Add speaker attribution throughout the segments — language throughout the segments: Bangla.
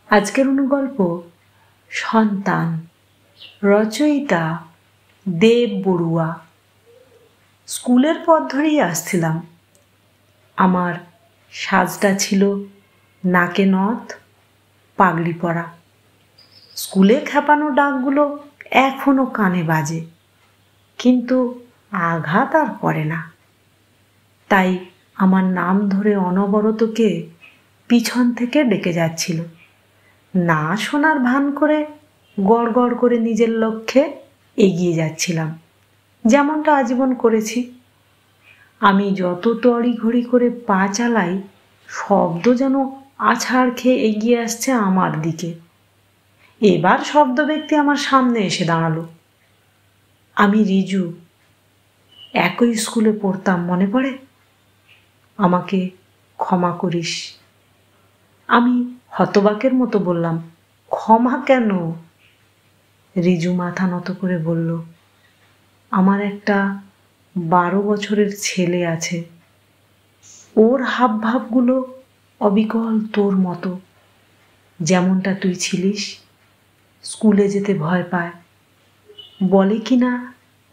Speaker 1: আজকের অনুগল্প সন্তান, রচয়িতা দেব বড়ুয়া। স্কুলের পথ ধরেই আসছিলাম। আমার সাজটা ছিল নাকে নথ, পাগড়ি পরা। স্কুলে খেপানো ডাকগুলো এখনো কানে বাজে, কিন্তু আঘাত আর পড়ে না। তাই আমার নাম ধরে অনবরতকে পিছন থেকে ডেকে যাচ্ছিল। না শোনার ভান করে গড় গড় করে নিজের লক্ষ্যে এগিয়ে যাচ্ছিলাম, যেমনটা আজীবন করেছি। আমি যত তড়িঘড়ি করে পা চালাই, শব্দ যেন আছাড় খেয়ে এগিয়ে আসছে আমার দিকে। এবার শব্দ ব্যক্তি আমার সামনে এসে দাঁড়ালো। আমি রিজু, একই স্কুলে পড়তাম, মনে পড়ে? আমাকে ক্ষমা করিস। আমি হতবাকের মতো বললাম, ক্ষমা কেন? রিজু মাথা নত করে বলল, আমার একটা 12 বছরের ছেলে আছে। ওর হাবভাবগুলো অবিকল তোর মতো, যেমনটা তুই ছিলিস। স্কুলে যেতে ভয় পায়, বলে কি না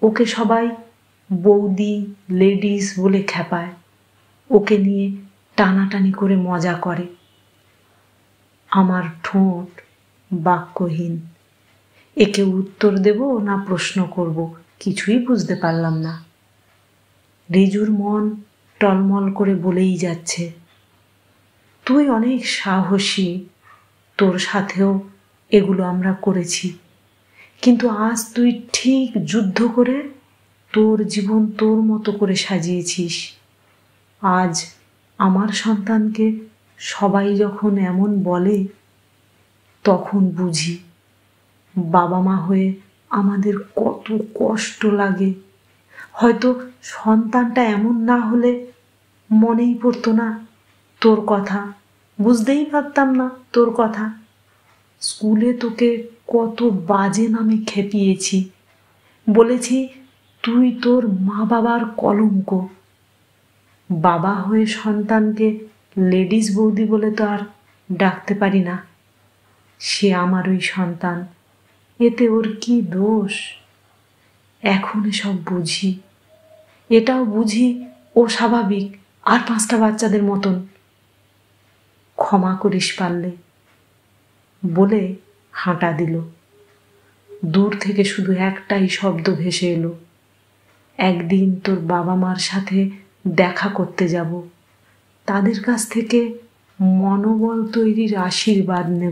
Speaker 1: ওকে সবাই বৌদি, লেডিস বলে খেপায়। ওকে নিয়ে টানাটানি করে মজা করে। আমার ঠোঁট বাক্যহীন। একে উত্তর দেব না প্রশ্ন করব, কিছুই বুঝতে পারলাম না। রিজুর মন টলমল করে বলেই যাচ্ছে, তুই অনেক সাহসী, তোর সাথেও এগুলো আমরা করেছি, কিন্তু আজ তুই ঠিক যুদ্ধ করে তোর জীবন তোর মতো করে সাজিয়েছিস। আজ আমার সন্তানকে সবাই যখন এমন বলে, তখন বুঝি বাবা মা হয়ে আমাদের কত কষ্ট লাগে। হয়তো সন্তানটা এমন না হলে মনেই পড়তো না তোর কথা, বুঝতেই পারতাম না তোর কথা। স্কুলে তোকে কত বাজে নামে খেপিয়েছি, বলেছি তুই তোর মা বাবার কলঙ্ক। বাবা হয়ে সন্তানকে লেডিস বৌদি বলে তো আর ডাকতে পারি না। সে আমার ওই সন্তান, এতে ওর কি দোষ? এখন এসব বুঝি। এটাও বুঝি ও স্বাভাবিক, আর 5টা বাচ্চাদের মতন। ক্ষমা করিস পারলে, বলে হাঁটা দিল। দূর থেকে শুধু একটাই শব্দ ভেসে এলো, একদিন তোর বাবা মার সাথে দেখা করতে যাব, তাদের কাছ থেকে মনোবল তৈরির আশীর্বাদ নেব।